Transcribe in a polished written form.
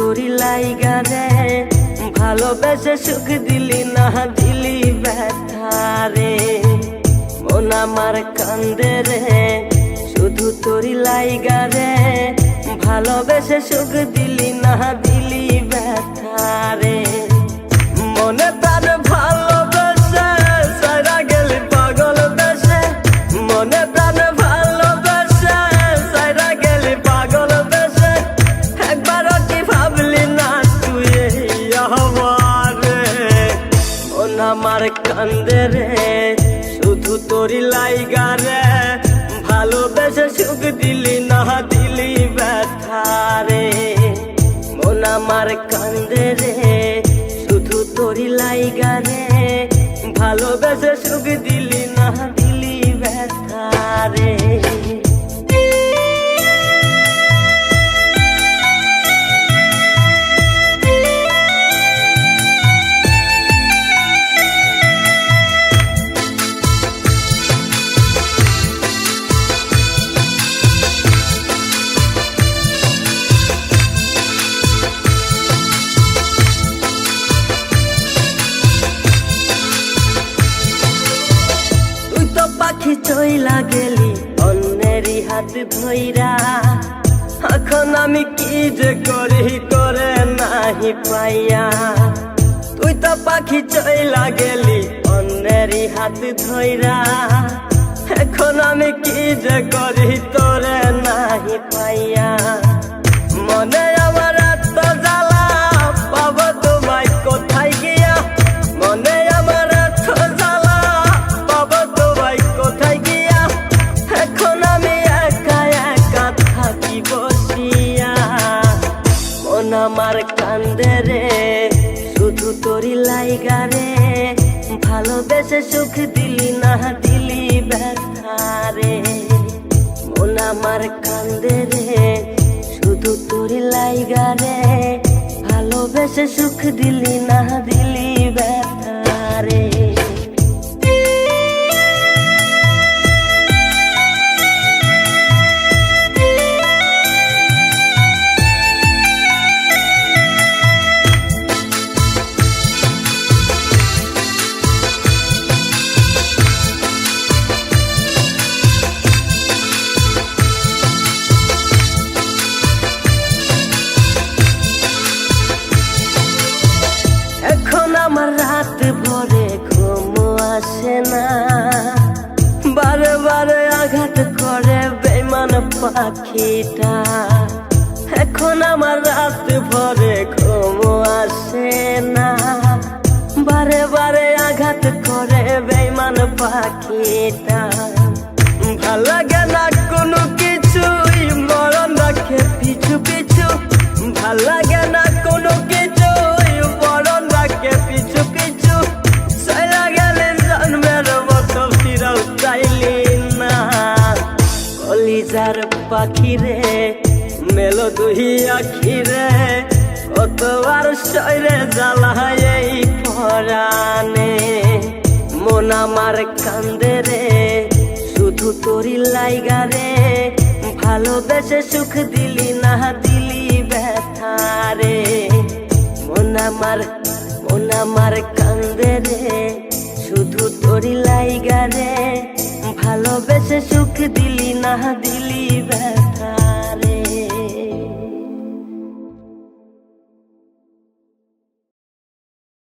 তোরি লাইগা রে ভালোবেসে সুখ দিলি না দিলি ব্যথা রে মন আমার কান্দে রে শুধু তোরি লাইগা রে ভালোবেসে সুখ দিলি না দিলি ব্যথা রে মনে প্রাণ ভালোবেসে সারা গেলি পাগল বেশে মনে প্রাণ ভালোবেসে সারা গেলি পাগল বেশে একবারও কি ভাবলি না তুই আমারে মন আমার কান্দে রে শুধু তোরি লাইগা রে ভালোবেসে সুখ দিলি না দিলি ব্যথা রে মন আমার কান্দে রে শুধু তোরি লাইগা রে ভালোবেসে সুখ দিলি না দিলি ব্যথা রে পাখি চইলা গেলি অন্যেরই হাত ধইরা এখন আমি কি যে করি করে নাহি পাইয়া তুই তো পাখি চইলা গেলি অন্যেরই হাত ধইরা এখন আমি কি যে করি তোরে নাহি পাইয়া মনে আমার এত জ্বালা পাবো তোমায় কোথায় গিয়া মনে আমার এত জ্বালা পাবো তোমায় কোথায় গিয়া এখন আমি একা একা থাকি বসিয়া মন আমার কান্দে রে শুধু তোরি লাইগা রে ভালোবেসে সুখ দিলি না দিলি ব্যথা রে মন আমার কান্দে রে শুধু তোরি লাইগা রে ভালোবেসে সুখ দিলি না দিলি ব্যথা রে এখন আমার রাত ভরে ঘুম আসে না বারে বারে আঘাত করে বেঈমান পাখিটা এখন আমার রাত ভরে ঘুম আসে না বারে বারে আঘাত করে বেঈমান পাখিটা ভাল লাগে না কোনো কিছুই মরণ রাখে পিছু পিছু ভাল লাগে না কোনো কিছু মরণ রাখে পিছু পিছু চলা গেলে জন্মের মতো ফিরাও চাইলি না কলিজার পাখি রে মেলো দুই আখি রে কতবার শরীরে জ্বালায় এই পরাণে মন আমার কান্দে রে শুধু তোরি লাইগা রে ভালোবেসে সুখ দিলি না দিলি ব্যথা রে মন আমার কান্দে রে শুধু তোরি লাইগা রে ভালোবেসে সুখ দিলি না দিলি ব্যথা